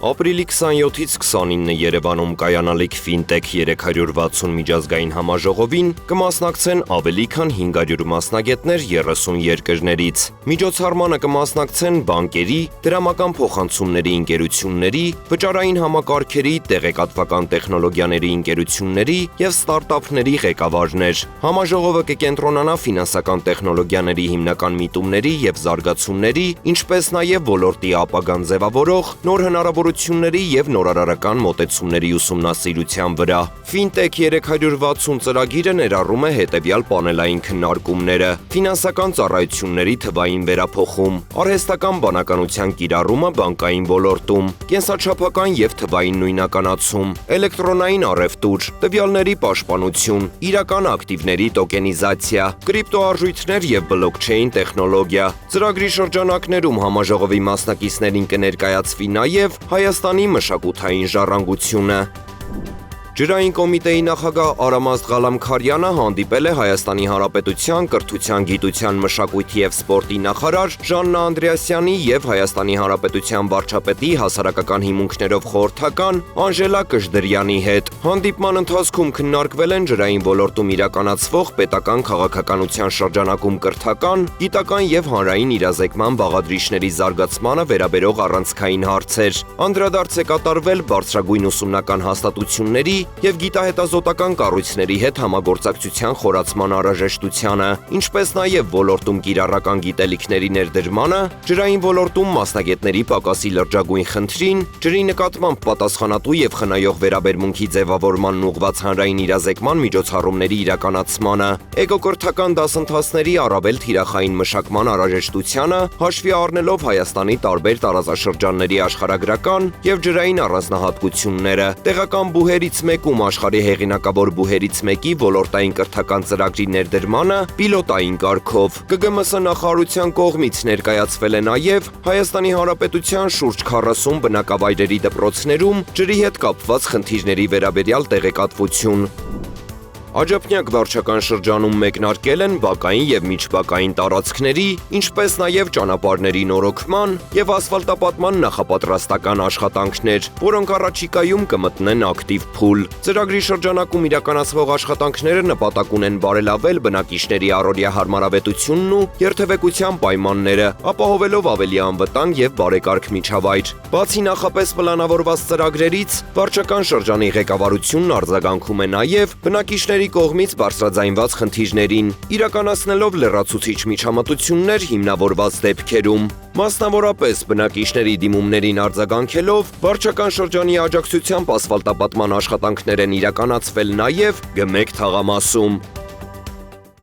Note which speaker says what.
Speaker 1: Ապրիլի 27-ից 29-ը Երևանում կայանալիք Ֆինտեք 360 միջազգային համաժողովին կմասնակցեն ավելի քան 500 մասնագետներ 30 երկրներից։ Միջոցառմանը կմասնակցեն բանկերի, դրամական փոխանցումների ընկերությունների, վճարային համակարգերի, տեղեկատվական տեխնոլոգիաների ընկերությունների և ստարտափների ղեկավարներ։ Համաժողովը կկենտրոնանա ֆինանսական տեխնոլոգիաների հիմնական միտումների և զարգացումների, ինչպես նաև ոլորտի ապագան ձևավորող նոր հնարավորությունների և նորարարական մոտեցումների ուսումնասիրության վրա։ Ֆինտեք 360 ծրագիրը ներառում է հետևյալ պանելային քննարկումները՝ ֆինանսական ծառայությունների թվային վերափոխում, արհեստական բանականության կիրառումը բանկային ոլորտում, կենսաչափական և թվային նույնականացում, էլեկտրոնային առևտուր, տվյալների պաշտպանություն, իրական ակտիվների տոկենիզացիա, կրիպտոարժույթներ և բլոքչեյն տեխնոլոգիա։ Ծրագրի շրջանակներում համաժողովի մասնակիցներին կներկայացվի նաև Հայաստանի մշակութային ժառանգությունը։ Ջրային կոմիտեի նախագահ Արամազդ Ղալամքարյանը հանդիպել է Հայաստանի Հանրապետության կրթության, գիտության, մշակույթի և սպորտի նախարար Ժաննա Անդրեասյանի և Հայաստանի Հանրապետության վարչապետի հասարակական հիմունքներով խորհրդական Անժելա Կժդրյանի հետ։ Հանդիպման ընթացքում քննարկվել են ջրային ոլորտում իրականացվող պետական քաղաքականության շրջանակում կրթական, գիտական և հանրային իրազեկման բաղադրիչների զարգացմանը վերաբերող առանցքային հարցեր։ Անդրադարձ է կատարվել բարձրագույն ուսումնական հաստատությունների և գիտահետազոտական կառույցների հետ համագործակցության խորացման անհրաժեշտությանը, ինչպես նաև ոլորտում կիրառական գիտելիքների ներդրմանը, ջրային ոլորտում մասնագետների պակասի լրջագույն խնդրին, ջրի նկատմամբ պատասխանատու և խնայող վերաբերմունքի ձևավորմանն ուղղված հանրային իրազեկման միջոցառումների իրականացմանը, էկոկրթական դասընթացների առավել թիրախային մշակման անհրաժեշտությանը, հաշվի առնելով Հայաստանի տարբեր տարածաշրջանների աշխարհագրական և ջրային առանձնահատկությունները, տեղական բուհերից մեկում աշխարհի հեղինակավոր բուհերից մեկի ոլորտային կրթական ծրագրի ներդրմանը պիլոտային կարգով։ ԿԳՄՍ նախարարության կողմից ներկայացվել է նաև Հայաստանի Հանրապետության շուրջ 40 բնակավայրերի դպրոցներում ջրի հետ կապված խնդիրների վերաբերյալ տեղեկատվություն։ Աջափնյակ վարչական շրջանում մեկնարկել են բակային և միջբակային տարածքների, ինչպես նաև ճանապարհների նորոգման և ասֆալտապատման նախապատրաստական աշխատանքներ, որոնք առաջիկայում կմտնեն ակտիվ փուլ։ Ծրագրի շրջանակում իրականացվող աշխատանքները նպատակ ունեն բարելավել բնակիչների առօրյա հարմարավետությունն ու երթևեկության պայմանները, ապահովելով ավելի անվտանգ և բարեկարգ միջավայր։ Բացի նախապես պլանավորված ծրագրերից, վարչական շրջանի ղեկավարությունն արձագանքում է նաև բնակիչների կողմից բարձրաձայնված խնդիրներին, իրականացնելով լրացուցիչ միջամտություններ հիմնավորված դեպքերում։ Մասնավորապես, բնակիչների դիմումներին արձագանքելով, վարչական շրջանի աջակցությամբ ասֆալտապատման աշխատանքներ են իրականացվել նաև Գմեկ թաղամասում։